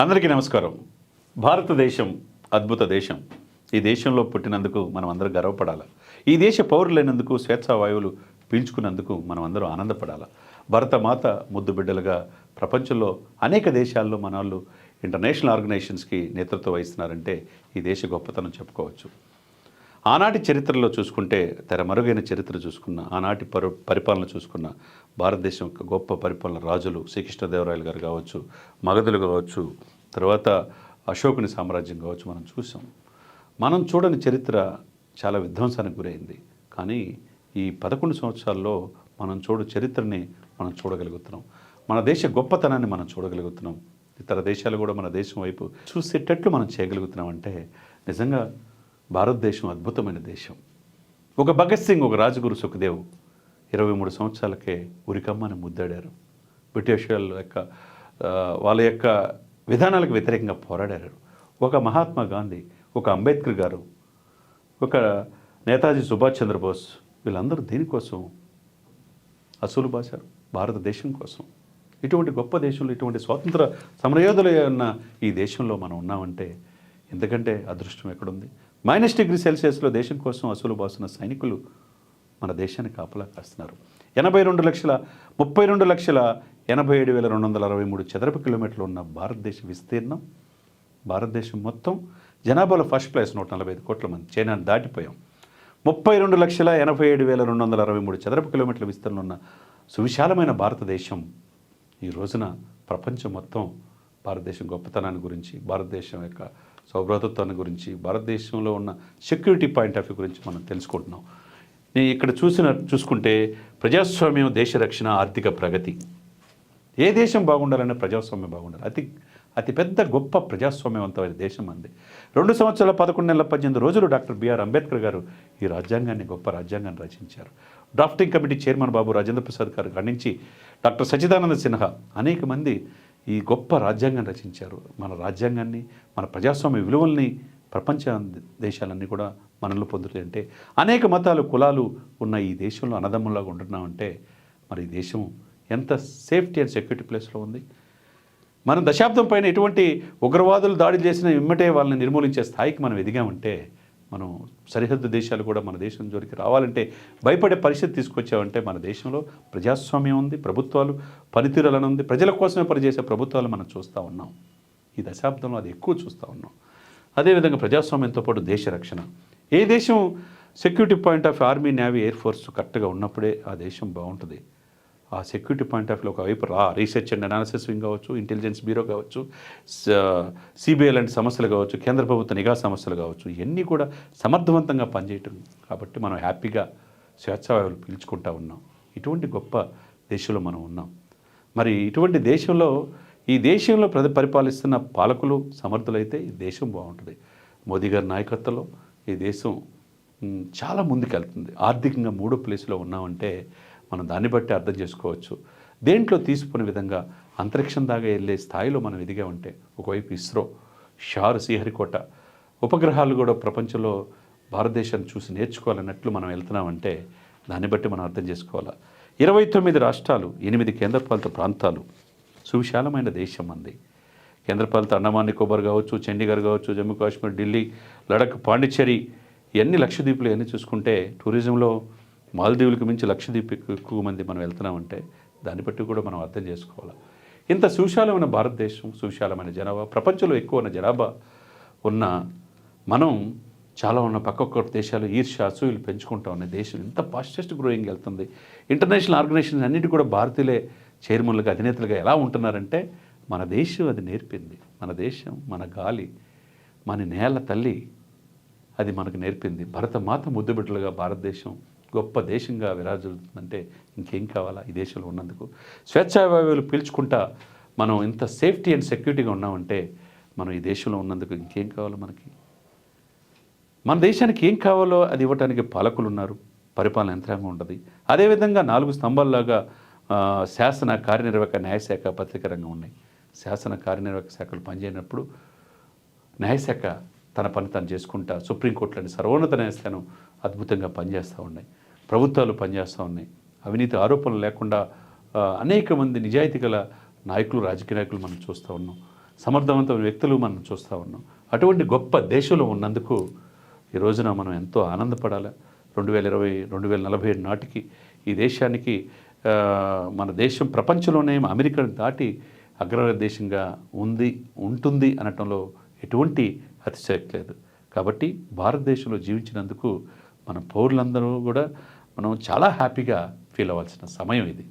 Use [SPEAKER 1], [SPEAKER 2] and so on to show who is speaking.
[SPEAKER 1] అందరికీ నమస్కారం. భారతదేశం అద్భుత దేశం. ఈ దేశంలో పుట్టినందుకు మనం అందరూ గర్వపడాలి. ఈ దేశ పౌరులైనందుకు, స్వేచ్ఛా వాయువులు పీల్చుకున్నందుకు మనం అందరూ ఆనందపడాలి. భరతమాత ముద్దు బిడ్డలుగా ప్రపంచంలో అనేక దేశాల్లో మన వాళ్ళు ఇంటర్నేషనల్ ఆర్గనైజేషన్స్కి నేతృత్వం వహిస్తున్నారంటే ఈ దేశ గొప్పతనం చెప్పుకోవచ్చు. ఆనాటి చరిత్రలో చూసుకుంటే, తెరమరుగైన చరిత్ర చూసుకున్న, ఆనాటి పరిపాలన చూసుకున్న భారతదేశం యొక్క గొప్ప పరిపాలన రాజులు శ్రీకృష్ణదేవరాయలు గారు కావచ్చు, మగధులు కావచ్చు, తర్వాత అశోకుని సామ్రాజ్యం కావచ్చు మనం చూసాం. మనం చూడని చరిత్ర చాలా విధ్వంసానికి గురైంది. కానీ ఈ 11 సంవత్సరాల్లో మనం చరిత్రని మనం చూడగలుగుతున్నాం. మన దేశ గొప్పతనాన్ని మనం చూడగలుగుతున్నాం. ఇతర దేశాలు కూడా మన దేశం వైపు చూసేటట్లు మనం చేయగలుగుతున్నాం. అంటే నిజంగా భారతదేశం అద్భుతమైన దేశం. ఒక భగత్ సింగ్, ఒక రాజగురు సుఖదేవ్ 23 సంవత్సరాలకే ఉరికమ్మని ముద్దాడారు. బ్రిటిష్ వాళ్ళ యొక్క విధానాలకు వ్యతిరేకంగా పోరాడారు. ఒక మహాత్మా గాంధీ, ఒక అంబేద్కర్ గారు, ఒక నేతాజీ సుభాష్ చంద్రబోస్, వీళ్ళందరూ దీనికోసం అసూలు బాశారు, భారతదేశం కోసం. ఇటువంటి గొప్ప దేశంలో, ఇటువంటి స్వాతంత్ర సమరయోధులు ఉన్న ఈ దేశంలో మనం ఉన్నామంటే ఎందుకంటే అదృష్టం ఎక్కడుంది? -°C దేశం కోసం అసూలు బాసిన సైనికులు మన దేశాన్ని కాపలా కాస్తున్నారు. 82,32,87,263 చదరపు కిలోమీటర్లు ఉన్న భారతదేశ విస్తీర్ణం, భారతదేశం మొత్తం జనాభాలో ఫస్ట్ ప్లేస్ 145 కోట్ల మంది. చైనాను దాటిపోయాం. 32,87,263 చదరపు కిలోమీటర్ల విస్తీర్ణం ఉన్న సువిశాలమైన భారతదేశం ఈ రోజున ప్రపంచం మొత్తం భారతదేశం గొప్పతనాన్ని గురించి, భారతదేశం యొక్క సౌభ్రాతత్వాన్ని గురించి, భారతదేశంలో ఉన్న సెక్యూరిటీ పాయింట్ ఆఫ్ వ్యూ గురించి మనం తెలుసుకుంటున్నాం. నేను ఇక్కడ చూసుకుంటే ప్రజాస్వామ్యం, దేశ రక్షణ, ఆర్థిక ప్రగతి. ఏ దేశం బాగుండాలనే ప్రజాస్వామ్యం బాగుండాలి. అతిపెద్ద గొప్ప ప్రజాస్వామ్యవంతమైన దేశం అంది. 2 సంవత్సరాల 11 నెలల 18 రోజులు డాక్టర్ బిఆర్ అంబేద్కర్ గారు ఈ రాజ్యాంగాన్ని, గొప్ప రాజ్యాంగాన్ని రచించారు. Drafting committee chairman Babu Rajendra Prasad గారు నుంచి డాక్టర్ సచ్చిదానంద సిన్హా అనేక మంది ఈ గొప్ప రాజ్యాంగాన్ని రచించారు. మన రాజ్యాంగాన్ని, మన ప్రజాస్వామ్య విలువల్ని ప్రపంచ దేశాలన్నీ కూడా మనలో పొందుతాయంటే, అనేక మతాలు, కులాలు ఉన్న ఈ దేశంలో అన్నదమ్ములాగా ఉంటున్నామంటే మరి ఈ దేశం ఎంత సేఫ్టీ అండ్ సెక్యూరిటీ ప్లేస్లో ఉంది. మనం దశాబ్దం పైన ఎటువంటి ఉగ్రవాదులు దాడులు చేసిన ఇమ్మటే వాళ్ళని నిర్మూలించే స్థాయికి మనం ఎదిగామంటే, మనం సరిహద్దు దేశాలు కూడా మన దేశం జోలికి రావాలంటే భయపడే పరిస్థితి తీసుకొచ్చామంటే మన దేశంలో ప్రజాస్వామ్యం ఉంది, ప్రభుత్వాలు పనితీరాలని ఉంది, ప్రజల కోసమే పనిచేసే ప్రభుత్వాలు మనం చూస్తూ ఉన్నాం. ఈ దశాబ్దంలో అది ఎక్కువ చూస్తూ ఉన్నాం. అదేవిధంగా ప్రజాస్వామ్యంతో పాటు దేశ రక్షణ. ఏ దేశం security point of army, navy, air force కరెక్ట్గా ఉన్నప్పుడే ఆ దేశం బాగుంటుంది. ఆ సెక్యూరిటీ పాయింట్ ఆఫ్ వ్యూ ఒకవైపు రీసెర్చ్ అండ్ అనాలిసిస్ వింగ్ కావచ్చు, ఇంటెలిజెన్స్ బ్యూరో కావచ్చు, సిబిఐ లాంటి సమస్యలు కావచ్చు, కేంద్ర ప్రభుత్వ నిఘా సమస్యలు కావచ్చు, ఇవన్నీ కూడా సమర్థవంతంగా పనిచేయటం. కాబట్టి మనం హ్యాపీగా స్వేచ్ఛావాయువులు పీల్చుకుంటూ ఉన్నాం. ఇటువంటి గొప్ప దేశంలో మనం ఉన్నాం. మరి ఇటువంటి దేశంలో, ఈ దేశంలో పరిపాలిస్తున్న పాలకులు సమర్థులైతే ఈ దేశం బాగుంటుంది. మోదీ గారి నాయకత్వంలో ఈ దేశం చాలా ముందుకెళ్తుంది. ఆర్థికంగా 3వ ప్లేస్లో ఉన్నామంటే మనం దాన్ని బట్టి అర్థం చేసుకోవచ్చు. దేంట్లో తీసుకునే విధంగా అంతరిక్షం దాకా వెళ్ళే స్థాయిలో మనం ఎదిగామంటే, ఒకవైపు ఇస్రో, శ్రీహరికోట ఉపగ్రహాలు కూడా ప్రపంచంలో భారతదేశాన్ని చూసి నేర్చుకోవాలన్నట్లు మనం వెళ్తున్నామంటే దాన్ని బట్టి మనం అర్థం చేసుకోవాలి. 29 రాష్ట్రాలు, 8 కేంద్రపాలిత ప్రాంతాలు, సువిశాలమైన దేశం అంది. కేంద్రపాలిత అండమాన్ నికోబార్ కావచ్చు, చండీగఢ్ కావచ్చు, జమ్మూ కాశ్మీర్, ఢిల్లీ, లడఖ్, పాండిచ్చేరి, ఇవన్నీ లక్షద్వీపులు ఇవన్నీ చూసుకుంటే టూరిజంలో మాల్దీవులకు మించి లక్షద్వీప్ ఎక్కువ మంది మనం వెళ్తున్నామంటే దాన్ని బట్టి కూడా మనం అర్థం చేసుకోవాలి. ఇంత సువిశాలమైన భారతదేశం, సువిశాలమైన జనాభా, ప్రపంచంలో ఎక్కువ ఉన్న జనాభా ఉన్న మనం చాలా ఉన్న పక్క దేశాలు ఈర్ష్య, అసూయలు పెంచుకుంటా ఉన్న దేశం ఇంత ఫాస్టెస్ట్ గ్రోయింగ్ వెళ్తుంది. ఇంటర్నేషనల్ ఆర్గనైజేషన్స్ అన్నిటి కూడా భారతీయులే చైర్మన్లుగా, అధినేతలుగా ఎలా ఉంటున్నారంటే మన దేశం అది నేర్పింది. మన దేశం, మన గాలి, మన నేల తల్లి అది మనకు నేర్పింది. భరతమాత ముద్దుబిడ్డలుగా భారతదేశం గొప్ప దేశంగా విరాజిల్లుతుందంటే ఇంకేం కావాలా ఈ దేశంలో ఉన్నందుకు? స్వేచ్ఛావాయువులు పీల్చుకుంటా మనం ఇంత సేఫ్టీ అండ్ సెక్యూరిటీగా ఉన్నామంటే మనం ఈ దేశంలో ఉన్నందుకు ఇంకేం కావాలో మనకి? మన దేశానికి ఏం కావాలో అది ఇవ్వడానికి పాలకులు ఉన్నారు, పరిపాలన యంత్రాంగం ఉంటుంది. అదేవిధంగా 4 స్తంభాల్లాగా శాసన, కార్యనిర్వాహక, న్యాయశాఖ, పత్రికా రంగం ఉన్నాయి. శాసన, కార్యనిర్వాహక శాఖలు పనిచేయనప్పుడు న్యాయశాఖ తన పని తను చేసుకుంటా, సుప్రీంకోర్టులోని సర్వోన్నత న్యాయస్థానం అద్భుతంగా పనిచేస్తూ ఉన్నాయి. ప్రభుత్వాలు పనిచేస్తూ ఉన్నాయి. అవినీతి ఆరోపణలు లేకుండా అనేక మంది నిజాయితీ గల నాయకులు, రాజకీయ నాయకులు మనం చూస్తూ ఉన్నాం. సమర్థవంతమైన వ్యక్తులు మనం చూస్తూ ఉన్నాం. అటువంటి గొప్ప దేశంలో ఉన్నందుకు ఈ రోజున మనం ఎంతో ఆనందపడాలి. 2040 నాటికి ఈ దేశానికి మన దేశం ప్రపంచంలోనే అమెరికాను దాటి అగ్రదేశంగా ఉంటుంది అనటంలో ఎటువంటి అతిశయోక్తి లేదు. కాబట్టి భారతదేశంలో జీవించినందుకు మన పౌరులందరూ కూడా మనం చాలా హ్యాపీగా ఫీల్ అవ్వాల్సిన సమయం ఇది.